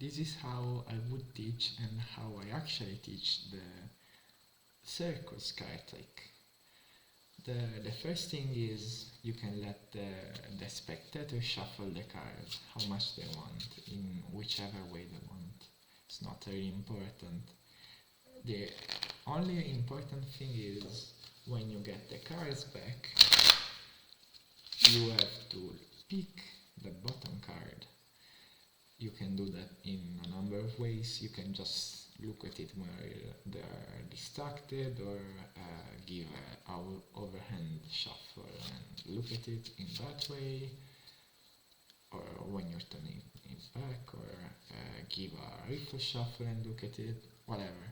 this is how I would teach and how I actually teach the circus card trick. The first thing is you can let the spectator shuffle the cards how much they want, in whichever way they want. It's not very important. The only important thing is when you get the cards back, you have to pick the bottom card. You can do that in a number of ways. You can just look at it while they are distracted, or give an overhand shuffle and look at it in that way, or when you're turning it back, or give a riffle shuffle and look at it, whatever.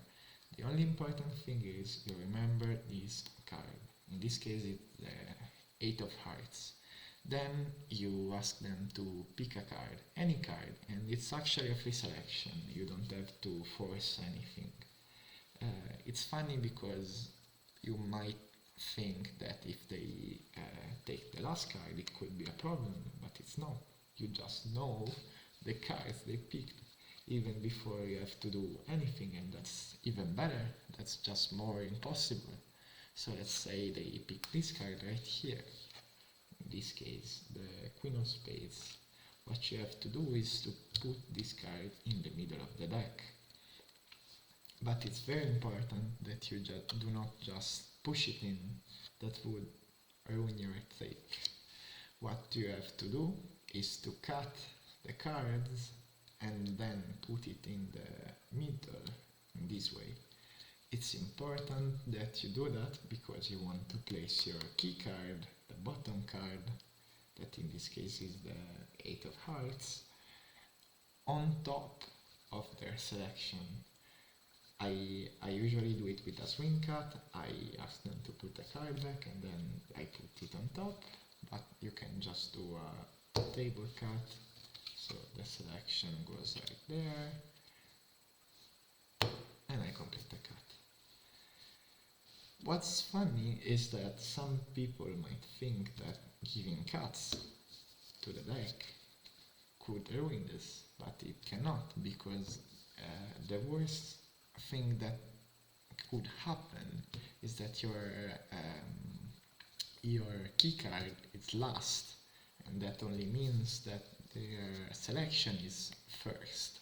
The only important thing is you remember this card. In this case it's the 8 of hearts. Then you ask them to pick a card, any card, and it's actually a free selection. You don't have to force anything. It's funny because you might think that if they take the last card it could be a problem, but it's not. You just know the cards they picked even before you have to do anything, and that's even better. That's just more impossible. So let's say they pick this card right here. In this case, the Queen of Spades. What you have to do is to put this card in the middle of the deck. But it's very important that you do not just push it in. That would ruin your trick. What you have to do is to cut the cards and then put it in the middle in this way. It's important that you do that because you want to place your key card, the bottom card, that in this case is the 8 of hearts, on top of their selection. I usually do it with a swing cut. I ask them to put the card back and then I put it on top, but you can just do a table cut, so the selection goes right there, and I complete the cut. What's funny is that some people might think that giving cuts to the deck could ruin this, but it cannot, because the worst thing that could happen is that your key card is last, and that only means that their selection is first.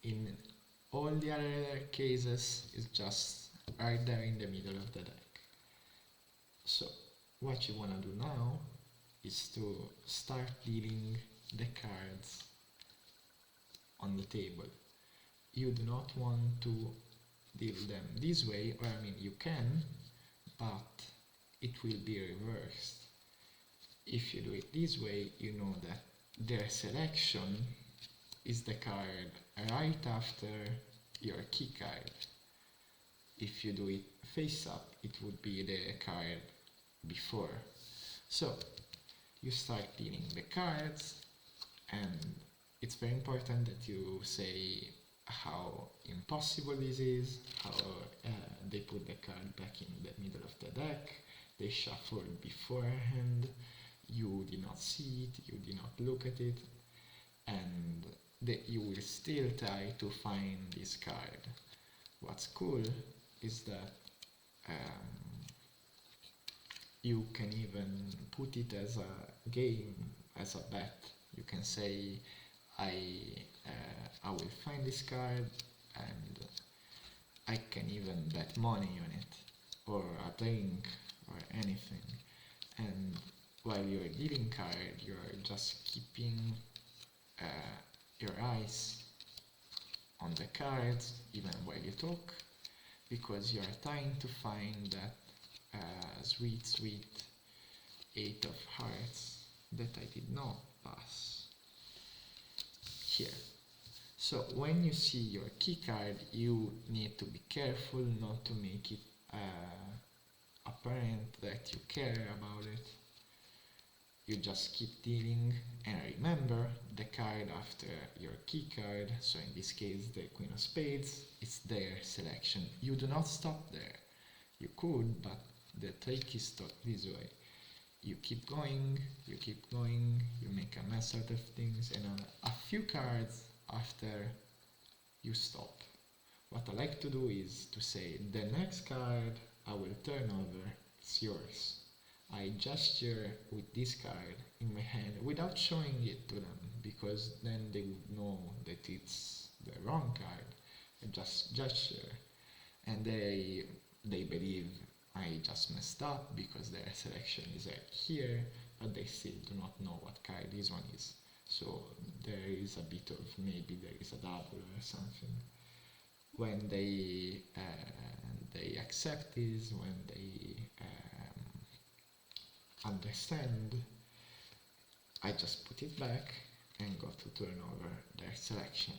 In all the other cases, it's just right there in the middle of the deck. So what you want to do now is to start dealing the cards on the table. You do not want to deal them this way, or I mean you can, but it will be reversed. If you do it this way, you know that their selection is the card right after your key card. If you do it face up, it would be the card before. So you start dealing the cards, and it's very important that you say how impossible this is, how they put the card back in the middle of the deck, they shuffled beforehand, you did not see it, you did not look at it, and you will still try to find this card. What's cool is that you can even put it as a game, as a bet. You can say, I will find this card, and I can even bet money on it, or a drink, or anything. And while you're dealing card, you're just keeping your eyes on the cards, even while you talk, because you are trying to find that sweet 8 of hearts that I did not pass here. So when you see your key card, you need to be careful not to make it apparent that you care about it. You just keep dealing, and remember, the card after your key card, so in this case the Queen of Spades, is their selection. You do not stop there. You could, but the trick is to this way. You keep going, you make a mess out of things, and a few cards after you stop. What I like to do is to say, the next card I will turn over, it's yours. I gesture with this card in my hand without showing it to them, because then they would know that it's the wrong card. I just gesture, and they believe I just messed up because their selection is right here, but they still do not know what card this one is. So there is a bit of, maybe there is a double or something. When they accept this, when they understand, I just put it back and go to turn over their selection.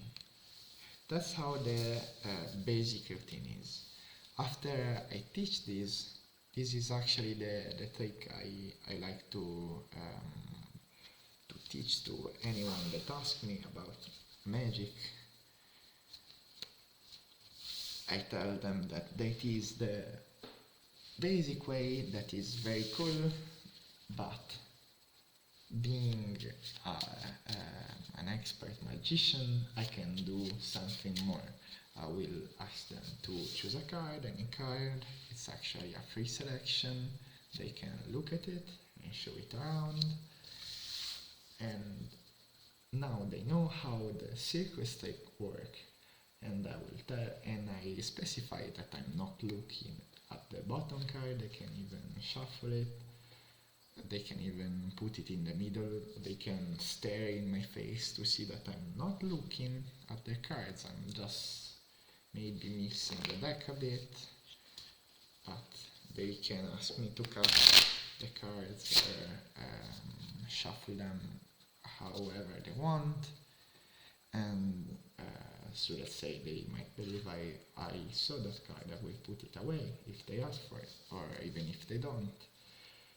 That's how the basic routine is. After I teach this is actually the trick I like to teach to anyone that asks me about magic. I tell them that is the basic way, that is very cool, but being an expert magician, I can do something more. I will ask them to choose a card, any card. It's actually a free selection. They can look at it and show it around. And now they know how the circus trick work. And I specify that I'm not looking at the bottom card. They can even shuffle it. They can even put it in the middle. They can stare in my face to see that I'm not looking at the cards. I'm just maybe mixing the deck a bit. But they can ask me to cut the cards or shuffle them however they want. And so let's say they might believe I saw that card, I will put it away if they ask for it, or even if they don't.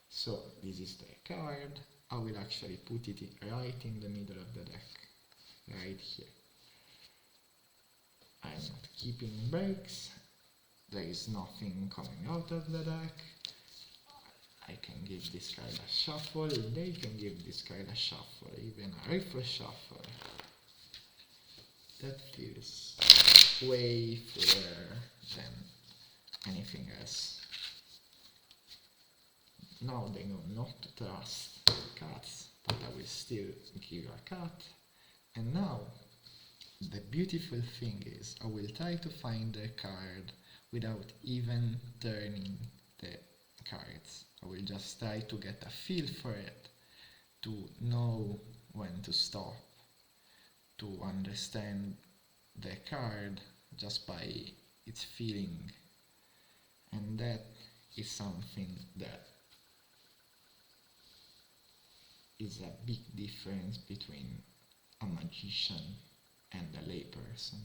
So this is the card. I will actually put it right in the middle of the deck, right here. I'm not keeping breaks. There is nothing coming out of the deck. I can give this card a shuffle. They can give this card a shuffle, even a refresh shuffle. That feels way fuller than anything else. Now they know not to trust cats, but I will still give a cat. And now, the beautiful thing is, I will try to find the card without even turning the cards. I will just try to get a feel for it, to know when to stop, to understand the card just by its feeling. And that is something that is a big difference between a magician and a layperson.